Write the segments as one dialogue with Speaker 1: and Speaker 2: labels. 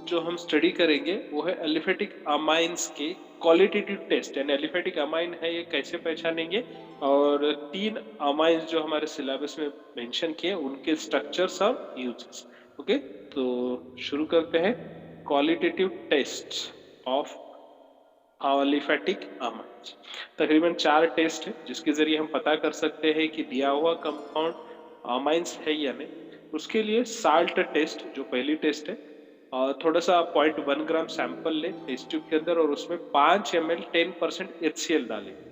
Speaker 1: जो हम स्टडी करेंगे वो है एलिफेटिक अमाइंस के क्वालिटेटिव टेस्ट, यानी एलिफेटिक अमाइन है ये कैसे पहचानेंगे, और 3 अमाइंस जो हमारे सिलेबस में मेंशन किए उनके स्ट्रक्चर्स और यूजेस। ओके, तो शुरू करते हैं। Qualitative test of aliphatic amines. तकरीबन 4 टेस्ट है जिसके जरिए हम पता कर सकते हैं कि दिया हुआ कंपाउंड अमाइंस है या नहीं। उसके लिए साल्ट टेस्ट जो पहली टेस्ट है, थोड़ा सा 0.1 ग्राम सैंपल ले टेस्ट ट्यूब के अंदर और उसमें 5 ml 10% HCl डालेंगे।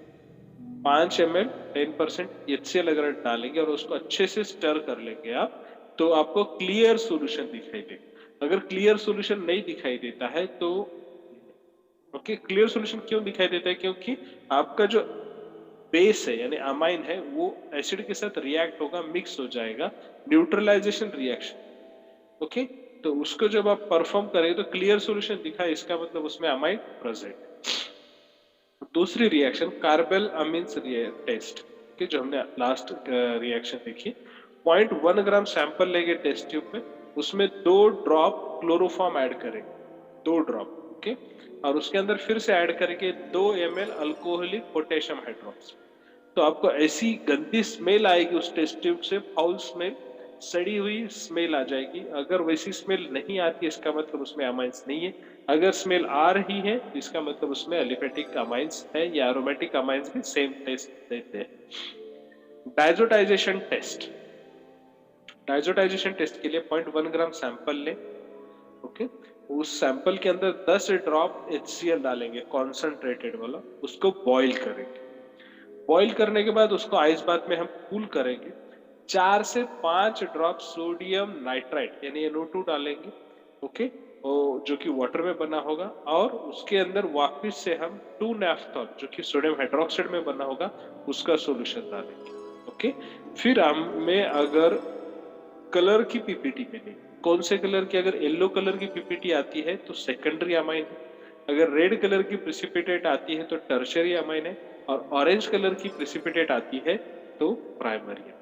Speaker 1: 5 ml 10% HCl अगर डालेंगे और उसको अच्छे से स्टर कर लेंगे आप, तो आपको क्लियर सॉल्यूशन दिखाई देगा। अगर क्लियर सॉल्यूशन नहीं दिखाई देता है तो ओके, क्लियर सॉल्यूशन क्यों दिखाई देता है, क्योंकि आपका जो बेस है यानी अमाइन है वो एसिड के साथ रिएक्ट होगा, मिक्स हो जाएगा, न्यूट्रलाइजेशन रिएक्शन। ओके, तो उसको जब आप परफॉर्म करें तो क्लियर सॉल्यूशन दिखा, इसका मतलब उसमें अमाइन प्रेजेंट है। दूसरी रिएक्शन कार्बेल अमीन्स टेस्ट के, जो हमने लास्ट रिएक्शन देखी। 0.1 ग्राम सैंपल लेंगे टेस्ट ट्यूब में, उसमें 2 ड्रॉप क्लोरोफॉर्म ऐड करेंगे, 2 ड्रॉप। ओके, और उसके अंदर फिर से ऐड करके 2 ml अल्कोहलिक पोटेशियम हाइड्रोक्साइड। तो आपको ऐसी गंदी स्मेल आएगी उस टेस्ट ट्यूब से, फाउल स्मेल, सड़ी हुई स्मेल आ जाएगी। अगर वैसी स्मेल नहीं आती इसका मतलब उसमें अमाइंस नहीं है। अगर स्मेल आ रही है इसका मतलब उसमें एलिफेटिक अमाइंस है या एरोमेटिक अमाइंस भी सेम टेस्ट देते हैं। Diazotization test. डायजोटाइजेशन टेस्ट के लिए 0.1 ग्राम सैंपल लें। ओके, उस सैंपल के अंदर 10 ड्रॉप HCl डालेंगे, कॉन्सेंट्रेटेड वाला, उसको बॉईल करेंगे। बॉईल करने के बाद उसको आइस बाथ में हम कूल करेंगे। 4 से 5 ड्रॉप सोडियम नाइट्राइट यानी NO2 डालेंगे। ओके, जो कि वाटर में बना होगा, और उसके अंदर वापस से हम 2 नैफ्थॉल जो कि सोडियम हाइड्रोक्साइड में बना होगा उसका सॉल्यूशन डालेंगे। ओके, फिर हमें अगर कलर की पीपीटी मिली, कौन से कलर की, अगर येलो कलर की पीपीटी आती है तो सेकेंडरी अमाइन है, अगर रेड कलर की प्रेसिपिटेट आती है तो टर्शियरी अमाइन है, और ऑरेंज कलर की प्रेसिपिटेट आती है तो primary amine.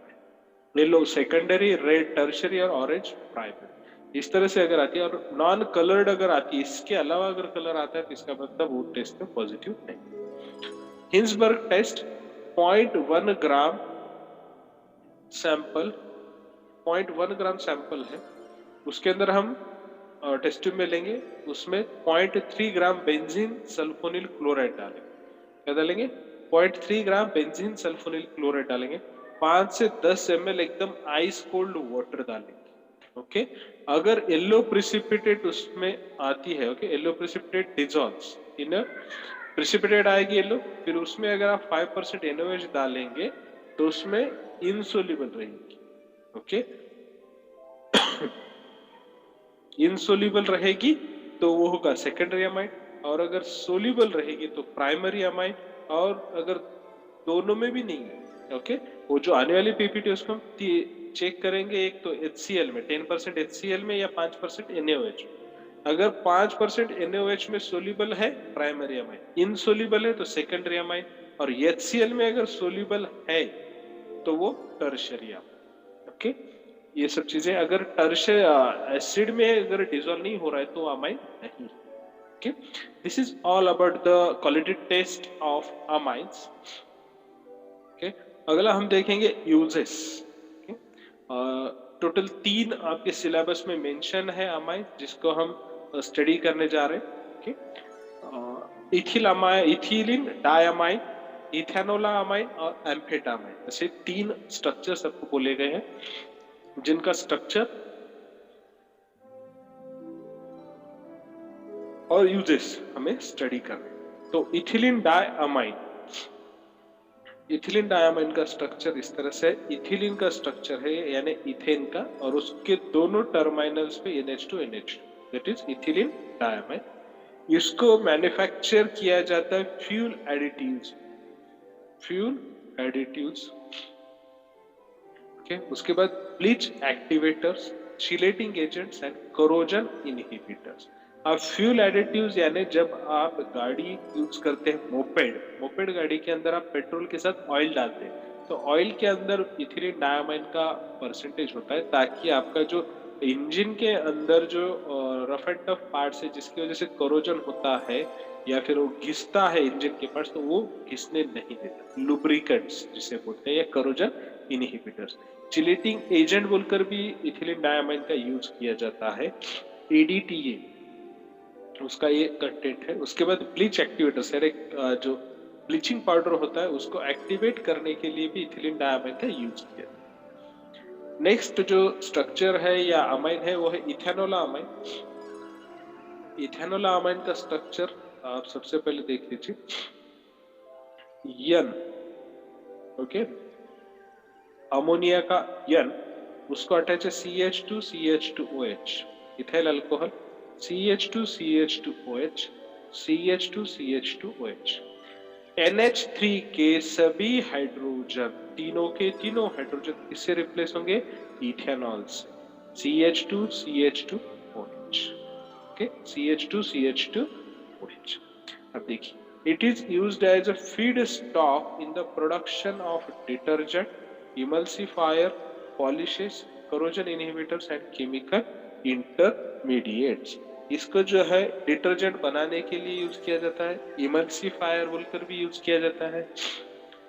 Speaker 1: Yellow secondary, red tertiary और ऑरेंज प्राइमरी, इस तरह से अगर आती है। और नॉन कलर्ड अगर आती है, इसके अलावा अगर कलर आता है तो इसका मतलब वो टेस्ट में पॉजिटिव नहीं। Hinsberg test, 0.1 gram sample, 0.1 gram sample है, उसके अंदर हम टेस्ट ट्यूब में लेंगे, उसमें 0.3 ग्राम बेंजीन सल्फोनिल क्लोराइड डालेंगे। क्या डालेंगे? 0.3 ग्राम बेंजीन सल्फोनिल क्लोराइड डालेंगे। 5 से 10 ml एकदम आइस कोल्ड वाटर डालेंगे। ओके, अगर येलो प्रिसिपिटेट उसमें आती है, ओके, येलो प्रिसिपिटेट डिजॉल्व्स इन प्रिसिपिटेट आएगी येलो, फिर उसमें अगर आप 5% NaOH डालेंगे तो उसमें इनसोल्यूबल रहेगी। ओके, इनसोल्यूबल रहेगी तो वो होगा सेकेंडरी अमाइन, और अगर सोल्यूबल रहेगी तो प्राइमरी अमाइन, और अगर दोनों में भी नहीं है, ओके, वो जो आने वाली पीपीटी उसको हम चेक करेंगे, एक तो HCl में 10% HCl में या 5% NaOH। अगर 5% NaOH में सोल्यूबल है प्राइमरी अमाइन, इनसोल्यूबल है तो सेकेंडरी अमाइन, और HCl में अगर सोल्यूबल है तो वो टर्शियरी अमाइन। ओके, ये सब चीजें अगर टर्शियरी एसिड में अगर डिसॉल्व नहीं हो रहा है तो अमाइन नहीं। Okay, this is all about the quality test of amines. Okay, अगला हम देखेंगे यूजेस। टोटल 3 आपके सिलेबस में मेंशन है अमाइन जिसको हम स्टडी करने जा रहे हैं। Okay, ethyl amine, ethylene diamine, ethanolamine और एम्फेटामाइन, ऐसे 3 स्ट्रक्चर्स आपको बोले गए हैं जिनका स्ट्रक्चर और यूजेस हमें स्टडी करने। तो इथिलीन डायमाइन, इथिलीन डायमाइन का स्ट्रक्चर इस तरह से, इथिलीन का स्ट्रक्चर है यानी इथेन का, और उसके दोनों टर्मिनल्स पे NH2 NH2, that is ethylene diamine. इसको मैन्युफैक्चर किया जाता है fuel additives, fuel additives. Okay, उसके बाद bleach activators, chelating agents and corrosion inhibitors. अब फ्यूल एडिटिव्स यानी जब आप गाड़ी यूज करते हैं, मोपेड, मोपेड गाड़ी के अंदर आप पेट्रोल के साथ ऑयल डालते हैं, तो ऑयल के अंदर इथिलीन डायमाइन का परसेंटेज होता है ताकि आपका जो इंजन के अंदर जो रफ एंड टफ पार्ट्स है जिसकी वजह से करोजन होता है या फिर वो घिसता है इंजन के पार्ट्स, तो वो घिसने नहीं देता। लुब्रिकेंट्स जिसे बोलते हैं या करोजन इनहिबिटर्स। चिलेटिंग एजेंट बोलकर भी इथिलीन डायमाइन का यूज किया जाता है। एडीटीए उसका ये कंटेंट है। उसके बाद ब्लीच एक्टिवेटर्स यानी जो ब्लीचिंग पाउडर होता है उसको एक्टिवेट करने के लिए भी इथिलीन डायमाइन का यूज किया जाता है। नेक्स्ट जो स्ट्रक्चर है या अमाइन है वो है इथेनोला अमाइन। इथेनोला अमाइन का स्ट्रक्चर आप सबसे पहले देख लीजिए। यन, ओके, अमोनिया का यन, उसको अटैच है CH2CH2OH, ethyl alcohol, CH2CH2OH, CH2CH2OH। NH3 के सभी हाइड्रोजन, तीनों के तीनों हाइड्रोजन किससे रिप्लेस होंगे? इथेनॉल से, CH2CH2OH, ओके, CH2CH2OH। अब देखिए, it is used as a feedstock in the production of detergent, emulsifier, polishes, corrosion inhibitors and chemical intermediates। इसको जो है डिटर्जेंट बनाने के लिए यूज किया जाता है, इमल्सिफायर बोलकर भी यूज किया जाता है,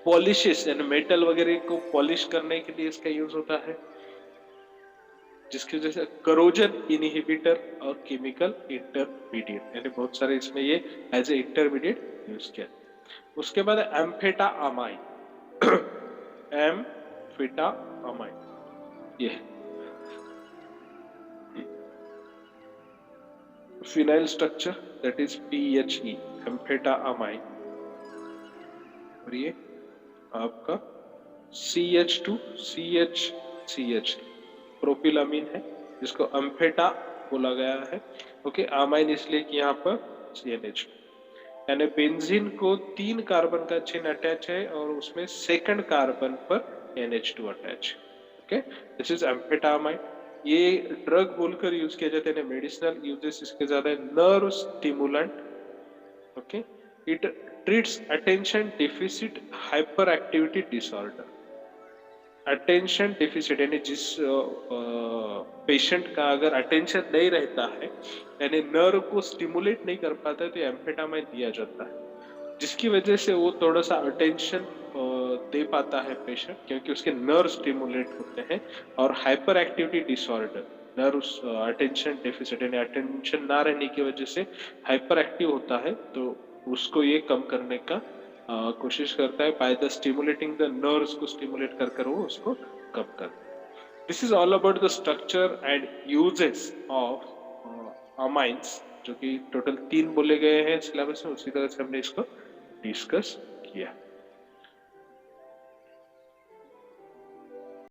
Speaker 1: पॉलिशेस यानी मेटल वगैरह को पॉलिश करने के लिए इसका यूज होता है, जिसकी वजह से करोजन इनहिबिटर और केमिकल इंटरमीडिएट यानी बहुत सारे इसमें ये एज ए इंटरमीडिएट यूज किया। उसके बाद एम्फेटामाइन, एम्फेटामाइन ये phenyl structure that is PHE, amphetamine, और ये आपका CH2CH प्रोपिलामीन है जिसको एम्फेटा बोला गया है, ओके। अमाइन इसलिए कि यहाँ पर CNH यानी बेंजीन को 3 कार्बन का चेन अटैच है और उसमें सेकंड कार्बन पर NH2 attach, okay. This is amphetamine. ये ड्रग बोलकर यूज किया जाता है, मेडिसिनल यूजेस इसके ज्यादा है। Nerve stimulant, okay. It treats attention deficit hyper activity disorder. Attention deficit यानी जिस पेशेंट का अगर अटेंशन नहीं रहता है यानी नर्व को स्टिमुलेट नहीं कर पाता है तो एम्फेटामाइन दिया जाता है, जिसकी वजह से वो थोड़ा सा अटेंशन दे पाता है पेशेंट, क्योंकि उसके नर्व स्टिमुलेट होते हैं। और hyper activity disorder, nerve attention deficit यानी अटेंशन ना रहने की वजह से हाइपर एक्टिव होता है, तो उसको ये कम करने का कोशिश करता है by the stimulating the nerves को स्टिमुलेट कर वो उसको कम कर। This is all about the structure and uses of amines, जो कि टोटल 3 बोले गए हैं सिलेबस में, उसी तरह से हमने इसको डिस्कस किया।